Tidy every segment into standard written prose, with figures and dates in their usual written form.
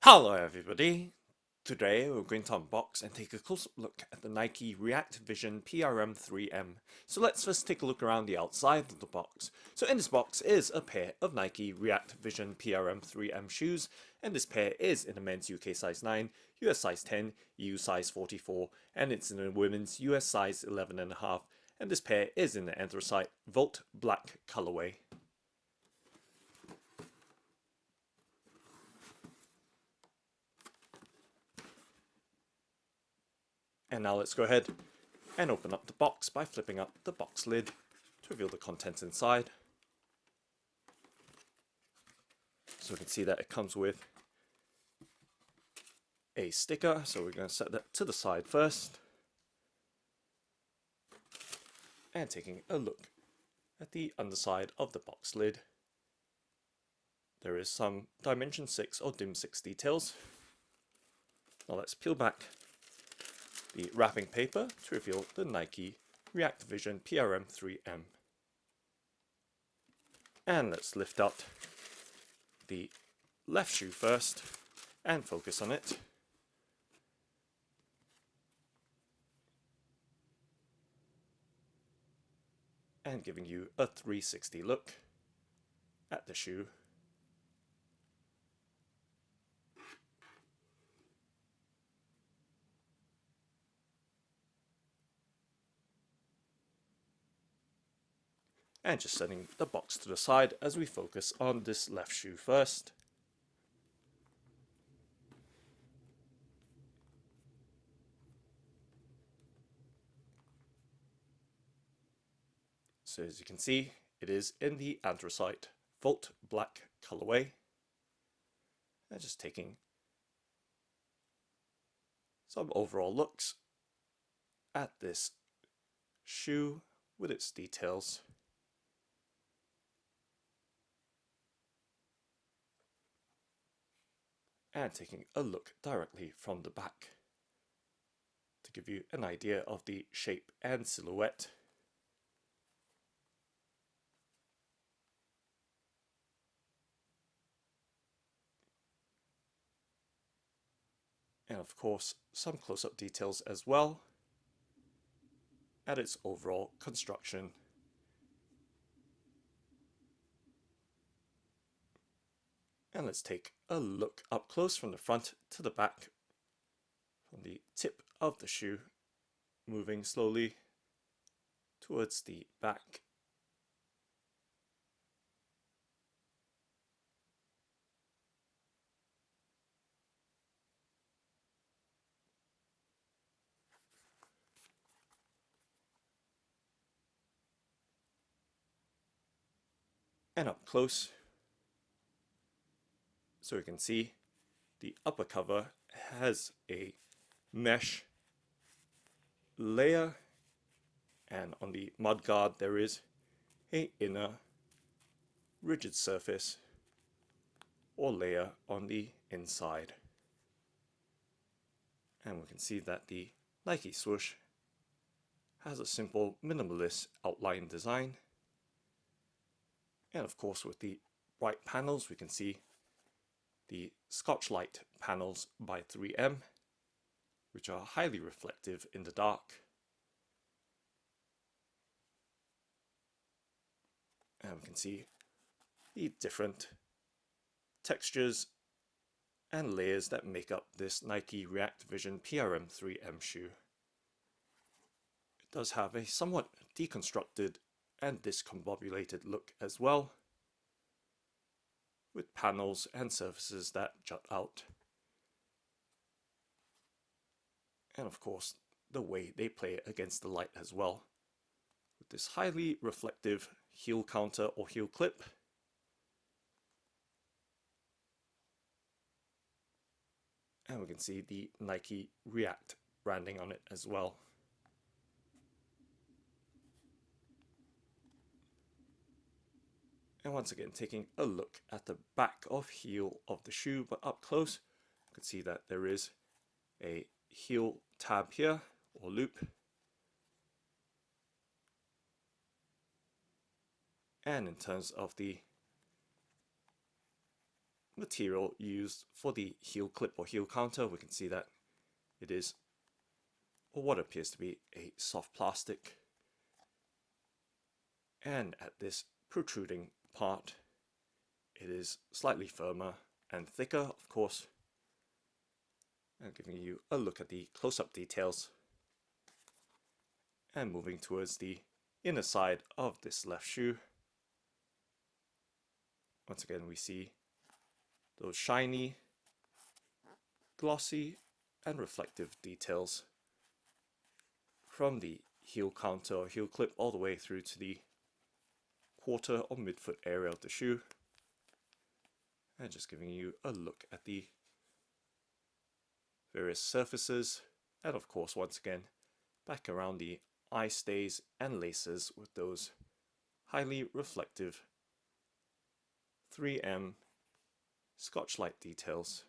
Hello everybody! Today we're going to unbox and take a close look at the Nike React Vision PRM 3M. So let's first take a look around the outside of the box. So in this box is a pair of Nike React Vision PRM 3M shoes, and this pair is in a men's UK size 9, US size 10, EU size 44, and it's in a women's US size 11.5, and this pair is in the Anthracite Volt Black colourway. And now let's go ahead and open up the box by flipping up the box lid to reveal the contents inside. So we can see that it comes with a sticker, so we're going to set that to the side first. And taking a look at the underside of the box lid, there is some Dimension 6 or Dim 6 details. Now let's peel back the wrapping paper to reveal the Nike React Vision PRM 3M. And let's lift out the left shoe first and focus on it. And giving you a 360 look at the shoe. And just setting the box to the side as we focus on this left shoe first. So as you can see, it is in the Anthracite Volt Black colorway. And just taking some overall looks at this shoe with its details. And taking a look directly from the back to give you an idea of the shape and silhouette. And of course, some close-up details as well at its overall construction. And let's take a look up close from the front to the back, from the tip of the shoe, moving slowly towards the back. And up close, so we can see the upper cover has a mesh layer, and on the mudguard there is an inner rigid surface or layer on the inside. And we can see that the Nike swoosh has a simple minimalist outline design, and of course with the bright panels we can see the Scotchlite panels by 3M, which are highly reflective in the dark. And we can see the different textures and layers that make up this Nike React Vision PRM 3M shoe. It does have a somewhat deconstructed and discombobulated look as well, with panels and surfaces that jut out. And of course, the way they play against the light as well, with this highly reflective heel counter or heel clip. And we can see the Nike React branding on it as well. And once again, taking a look at the back of heel of the shoe, but up close, you can see that there is a heel tab here, or loop. And in terms of the material used for the heel clip or heel counter. We can see that it is, or what appears to be, a soft plastic. And at this protruding part, it is slightly firmer and thicker, of course. And giving you a look at the close-up details. And moving towards the inner side of this left shoe. Once again, we see those shiny, glossy, and reflective details from the heel counter or heel clip all the way through to the quarter or midfoot area of the shoe. And just giving you a look at the various surfaces, and of course, once again, back around the eye stays and laces with those highly reflective 3M Scotchlite details.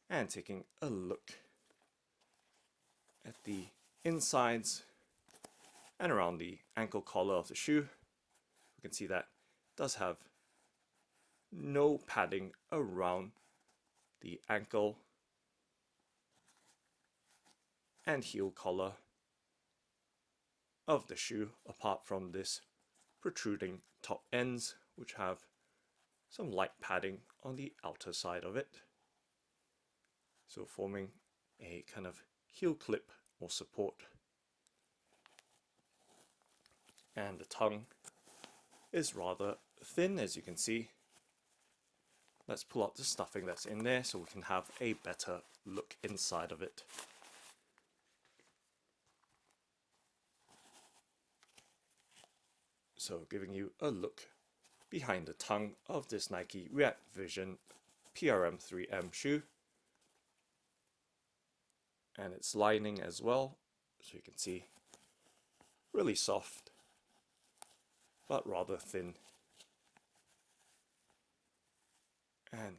And taking a look at the insides and around the ankle collar of the shoe, we can see that it does have no padding around the ankle and heel collar of the shoe, apart from this protruding top ends, which have some light padding on the outer side of it, so forming a kind of heel clip or support. And the tongue is rather thin, as you can see. Let's pull out the stuffing that's in there so we can have a better look inside of it. So giving you a look behind the tongue of this Nike React Vision PRM 3M shoe. And its lining as well, so you can see really soft but rather thin. And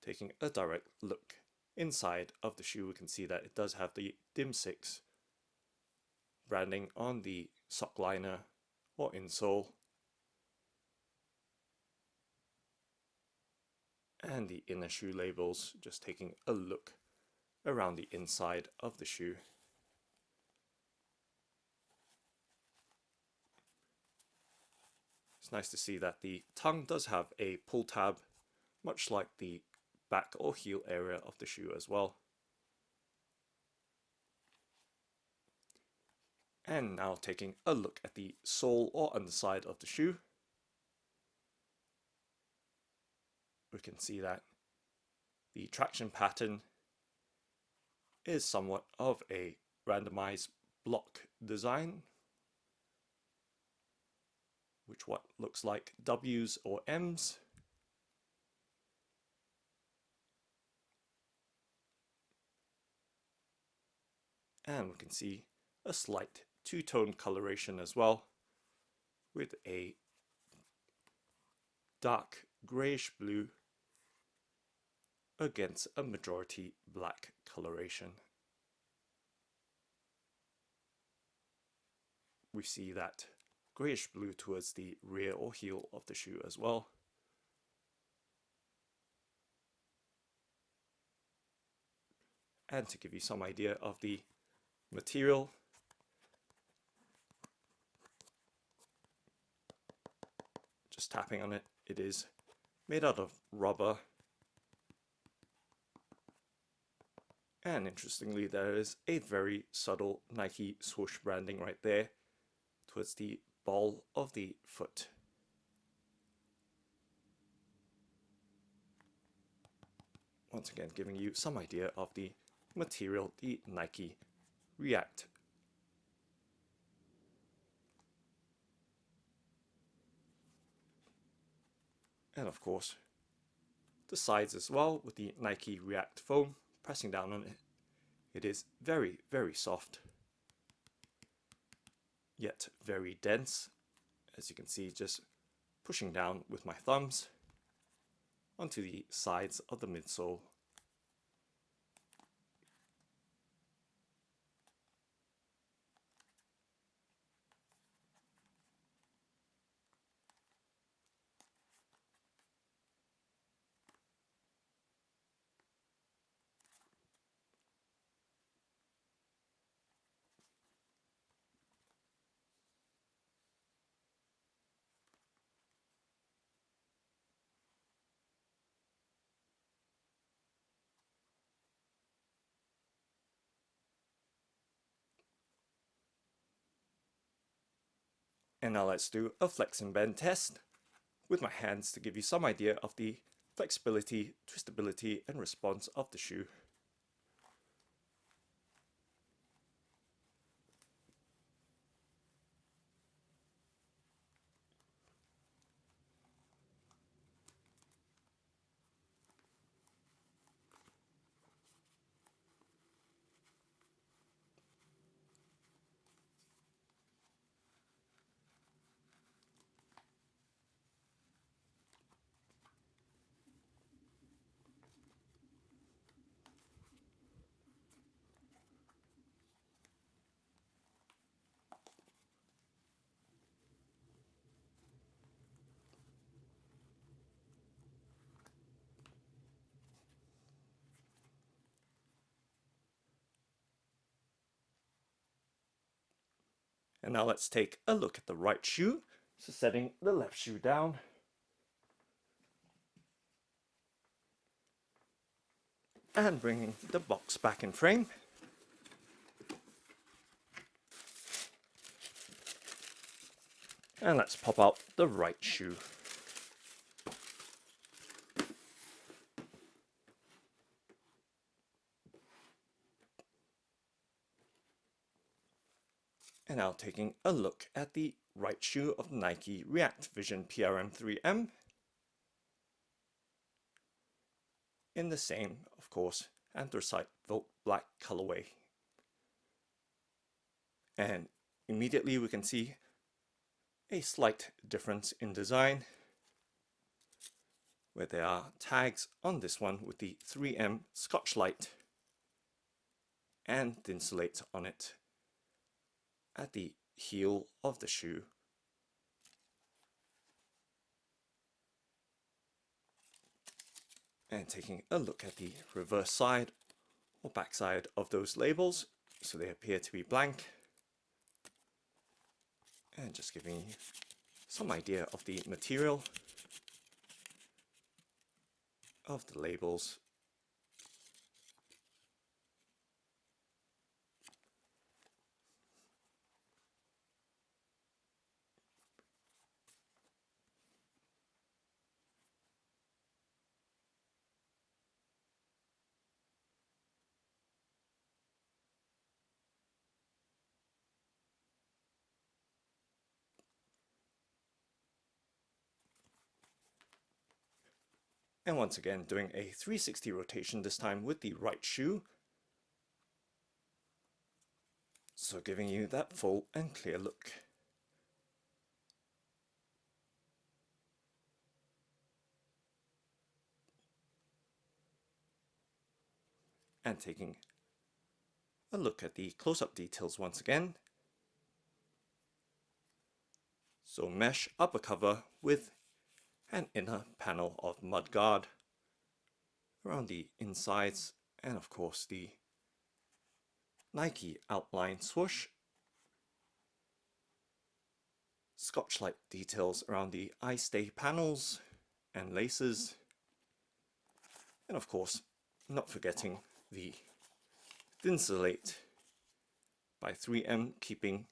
taking a direct look inside of the shoe, we can see that it does have the Dim6 branding on the sock liner or insole, and the inner shoe labels. Just taking a look around the inside of the shoe. It's nice to see that the tongue does have a pull tab, much like the back or heel area of the shoe as well. And now taking a look at the sole or underside of the shoe, we can see that the traction pattern is somewhat of a randomized block design, which what looks like W's or M's. And we can see a slight two-tone coloration as well, with a dark greyish blue against a majority black coloration. We see that greyish blue towards the rear or heel of the shoe as well. And to give you some idea of the material, just tapping on it, it is made out of rubber. And interestingly, there is a very subtle Nike swoosh branding right there towards the ball of the foot. Once again, giving you some idea of the material, the Nike React. And of course, the sides as well with the Nike React foam. Pressing down on it, it is very, very soft, yet very dense, as you can see, just pushing down with my thumbs onto the sides of the midsole. And now let's do a flex and bend test with my hands to give you some idea of the flexibility, twistability, and response of the shoe. And now let's take a look at the right shoe. So setting the left shoe down. And bringing the box back in frame. And let's pop out the right shoe. And now taking a look at the right shoe of Nike React Vision PRM 3M. In the same, of course, Anthracite Volt Black colorway. And immediately we can see a slight difference in design, where there are tags on this one with the 3M Scotchlite and Thinsulate on it at the heel of the shoe. And taking a look at the reverse side or back side of those labels, so they appear to be blank. And just giving you some idea of the material of the labels. And once again doing a 360 rotation, this time with the right shoe. So giving you that full and clear look. And taking a look at the close-up details once again. So mesh upper cover with an inner panel of mudguard around the insides, and of course the Nike outline swoosh. Scotchlite details around the eye stay panels and laces. And of course, not forgetting the Thinsulate by 3M, keeping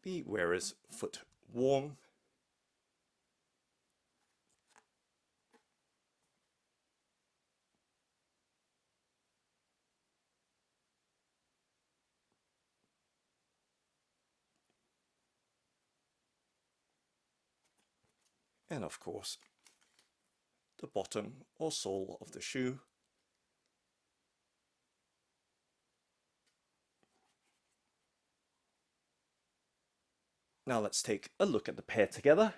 the wearer's foot warm. And of course, the bottom or sole of the shoe. Now let's take a look at the pair together.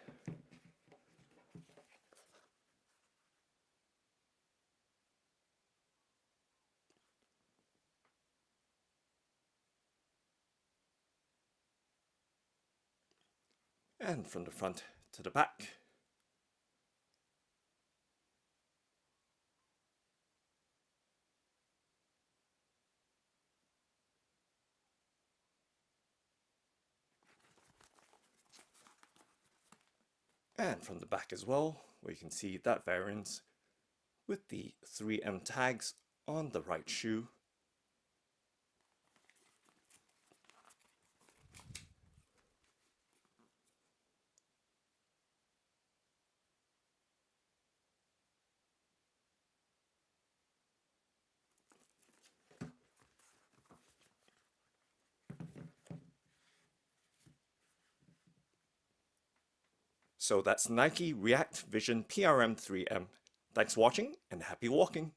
And from the front to the back. And from the back as well, where you can see that variance with the 3M tags on the right shoe. So that's Nike React Vision PRM 3M. Thanks for watching and happy walking!